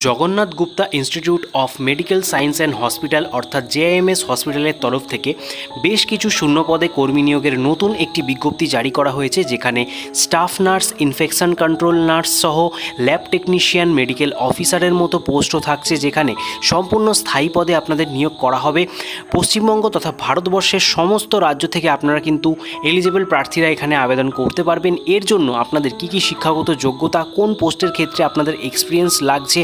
Jagannath Gupta institute of medical science and hospital অর্থাৎ জেআইএমএস হসপিটালের তরফ থেকে বেশ কিছু শূন্যপদে কর্মী নিয়োগের নতুন একটি বিজ্ঞপ্তি জারি করা হয়েছে, যেখানে staff nurse, infection control nurse সহ ল্যাব টেকনিশিয়ান, মেডিকেল অফিসারের মতো পোস্টও থাকছে, যেখানে সম্পূর্ণ স্থায়ী পদে আপনাদের নিয়োগ করা হবে। পশ্চিমবঙ্গ তথা ভারতবর্ষের সমস্ত রাজ্য থেকে আপনারা কিন্তু এলিজিবল প্রার্থীরা এখানে আবেদন করতে পারবেন। এর জন্য আপনাদের কী কী শিক্ষাগত যোগ্যতা, কোন পোস্টের ক্ষেত্রে আপনাদের এক্সপিরিয়েন্স লাগছে,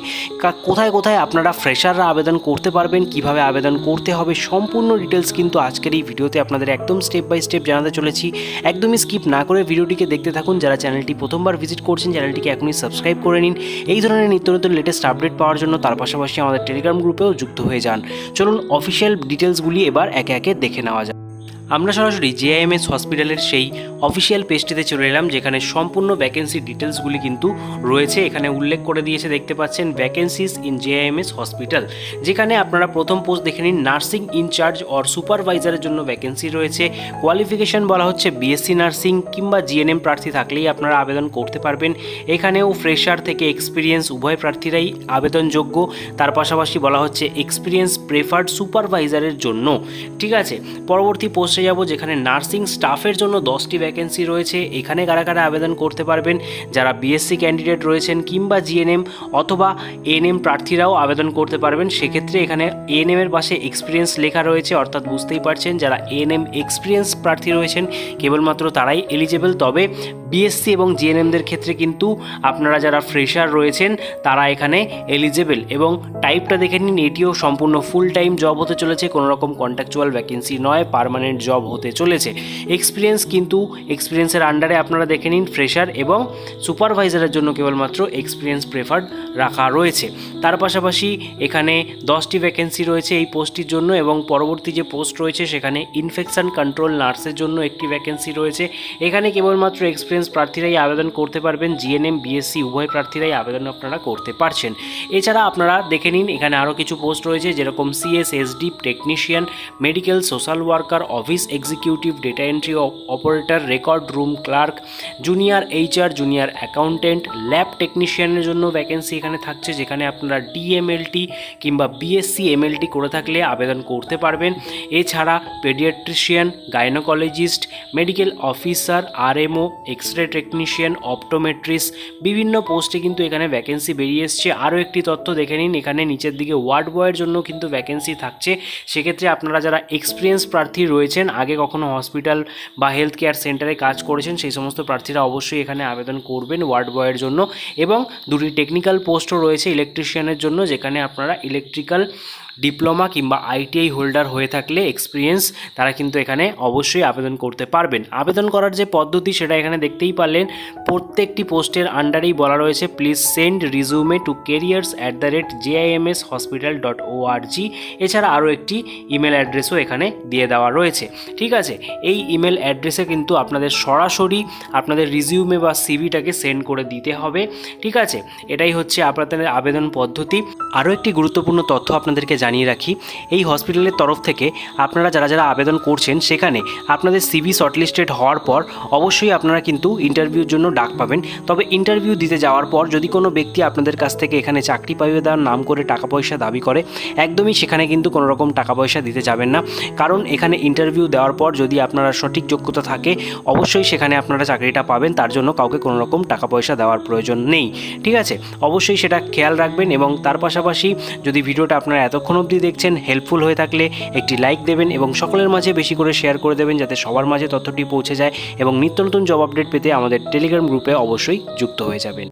কোথায় কোথায় আপনারা ফ্রেশাররা আবেদন করতে পারবেন, কিভাবে আবেদন করতে হবে, সম্পূর্ণ ডিটেলস কিন্তু আজকের এই ভিডিওতে আপনাদের একদম স্টেপ বাই স্টেপ জানাতে চলেছি। একদমই স্কিপ না করে ভিডিওটিকে দেখতে থাকুন। যারা চ্যানেলটি প্রথমবার ভিজিট করছেন, চ্যানেলটিকে এখনই সাবস্ক্রাইব করে নিন এই ধরনের নিত্য নতুন লেটেস্ট আপডেট পাওয়ার জন্য। তার পাশাপাশি আমাদের টেলিগ্রাম গ্রুপেও যুক্ত হয়ে যান। চলুন অফিসিয়াল ডিটেলসগুলি এবার একে একে দেখে নেওয়া যায়। আমরা সরাসরি জেআইএমএস হসপিটালের সেই অফিসিয়াল পেজটিতে চলে এলাম, যেখানে সম্পূর্ণ ভ্যাকেন্সি ডিটেলসগুলি কিন্তু রয়েছে। এখানে উল্লেখ করে দিয়েছে, দেখতে পাচ্ছেন, ভ্যাকেন্সিস ইন জেআইএমএস হসপিটাল, যেখানে আপনারা প্রথম পোস্ট দেখে নিন, নার্সিং ইনচার্জ অর সুপারভাইজারের জন্য ভ্যাকেন্সি রয়েছে। কোয়ালিফিকেশন বলা হচ্ছে বিএসসি নার্সিং কিংবা জিএনএম প্রার্থী থাকলেই আপনারা আবেদন করতে পারবেন। এখানেও ফ্রেশার থেকে এক্সপিরিয়েন্স উভয় প্রার্থীরাই আবেদনযোগ্য। তার পাশাপাশি বলা হচ্ছে এক্সপিরিয়েন্স প্রেফার্ড সুপারভাইজারের জন্য। ঠিক আছে, পরবর্তী পোস্টে যাব, যেখানে নার্সিং স্টাফের জন্য 10টি ভ্যাকেন্সি রয়েছে। এখানে কারা কারা আবেদন করতে পারবেন? যারা বিএসসি ক্যান্ডিডেট রয়েছেন কিংবা জিএনএম অথবা এএনএম প্রার্থীরাও আবেদন করতে পারবেন। সেক্ষেত্রে এখানে এএনএম এর পাশে এক্সপিরিয়েন্স লেখা রয়েছে, অর্থাৎ বুঝতেই পারছেন যারা এএনএম এক্সপিরিয়েন্স প্রার্থী রয়েছেন কেবলমাত্র তারাই এলিজেবল। তবে বিএসসি এবং জিএনএমদের ক্ষেত্রে কিন্তু আপনারা যারা ফ্রেশার রয়েছেন তারা এখানে এলিজেবল। এবং টাইপটা দেখে নিন, এটিও সম্পূর্ণ ফুল টাইম জব হতে চলেছে, কোনো রকম কন্ট্রাকচুয়াল ভ্যাকেন্সি নয়, পার্মানেন্ট জব হতে চলেছে। এক্সপিরিয়েন্স কিন্তু এক্সপিরিয়েন্সের আন্ডারে আপনারা দেখে নিন, ফ্রেশার এবং সুপারভাইজারের জন্য কেবলমাত্র এক্সপিরিয়েন্স প্রেফার্ড রাখা রয়েছে। তার পাশাপাশি এখানে 10টি ভ্যাকেন্সি রয়েছে এই পোস্টটির জন্য, এবং পরবর্তী যে পোস্ট রয়েছে সেখানে ইনফেকশন কন্ট্রোল নার্সের জন্য একটি ভ্যাকেন্সি রয়েছে। এখানে কেবলমাত্র এক্সপিরিয়েন্স প্রার্থীরাই আবেদন করতে পারবেন, জিএনএম বিএসসি উভয় প্রার্থীরাই আবেদন আপনারা করতে পারছেন। এছাড়া আপনারা দেখে নিন, এখানে আরও কিছু পোস্ট রয়েছে, যেরকম CSSD technician, medical social worker, office executive, data entry operator, record room clerk, junior HR, junior accountant, lab টেকনিশিয়ানের জন্য ভ্যাকেন্সি এখানে থাকছে, যেখানে আপনারা ডিএমএলটি কিংবা বিএসসি এমএলটি করে থাকলে আবেদন করতে পারবেন। এছাড়া paediatrician, gynaecologist, medical officer, RMO, X ray technician, optometrist, বিভিন্ন পোস্টে কিন্তু এখানে ভ্যাকেন্সি বেরিয়ে এসছে। আরও একটি তথ্য দেখে নিন, এখানে নিচের দিকে ওয়ার্ড বয়ের জন্য কিন্তু ভ্যাকেন্সি থাকছে। সেক্ষেত্রে আপনারা যারা এক্সপিরিয়েন্স প্রার্থী রয়েছেন, আগে কখনো হসপিটাল বা হেলথ কেয়ার সেন্টারে কাজ করেছেন, সেই সমস্ত প্রার্থীরা অবশ্যই এখানে আবেদন করবেন ওয়ার্ড বয়ের জন্য। এবং দুটি টেকনিক্যাল পোস্টও রয়েছে ইলেকট্রিশিয়ানের জন্য, যেখানে আপনারা ইলেকট্রিক্যাল ডিপ্লোমা কিংবা আইটিআই হোল্ডার হয়ে থাকলে এক্সপিরিয়েন্স তারা কিন্তু এখানে অবশ্যই আবেদন করতে পারবেন। আবেদন করার যে পদ্ধতি সেটা এখানে দেখতেই পারলেন, প্রত্যেকটি পোস্টের আন্ডারেই বলা রয়েছে please send resume two careers@jims-hospital.org। এছাড়া আরও একটি ইমেল অ্যাড্রেসও এখানে দিয়ে দেওয়া রয়েছে। ঠিক আছে, এই ইমেল অ্যাড্রেসে কিন্তু আপনাদের সরাসরি আপনাদের রিজিউমে বা সিভিটাকে সেন্ড করে দিতে হবে। ঠিক আছে, এটাই হচ্ছে আপনাদের আবেদন পদ্ধতি। আরও একটি গুরুত্বপূর্ণ তথ্য আপনাদেরকে জানিয়ে রাখি, এই হসপিটালের তরফ থেকে আপনারা যারা যারা আবেদন করছেন, সেখানে আপনাদের সিভি শর্টলিস্টেড হওয়ার পর অবশ্যই আপনারা কিন্তু ইন্টারভিউর জন্য ডাক পাবেন। তবে ইন্টারভিউ দিতে যাওয়ার পর যদি কোনো ব্যক্তি আপনাদের কাছ থেকে এখানে চাকরি পাইয়ে দেওয়ার নাম করে টাকা পয়সা দাবি করে, একদমই সেখানে কিন্তু কোনো রকম টাকা পয়সা দিতে যাবেন না। কারণ এখানে ইন্টারভিউ দেওয়ার পর যদি আপনারা সঠিক যোগ্যতা থাকে, অবশ্যই সেখানে আপনারা চাকরিটা পাবেন, তার জন্য কাউকে কোনো রকম টাকা পয়সা দেওয়ার প্রয়োজন নেই। ঠিক আছে, অবশ্যই সেটা খেয়াল রাখবেন। এবং তার পাশাপাশি যদি ভিডিওটা আপনারা এতক্ষণ অবধি দেখছেন, হেল্পফুল হয়ে থাকলে একটি লাইক দেবেন এবং সকলের মাঝে বেশি করে শেয়ার করে দেবেন, যাতে সবার মাঝে তথ্যটি পৌঁছে যায়। এবং নিত্য নতুন জব আপডেট পেতে আমাদের টেলিগ্রাম গ্রুপে অবশ্যই যুক্ত হয়ে যাবেন।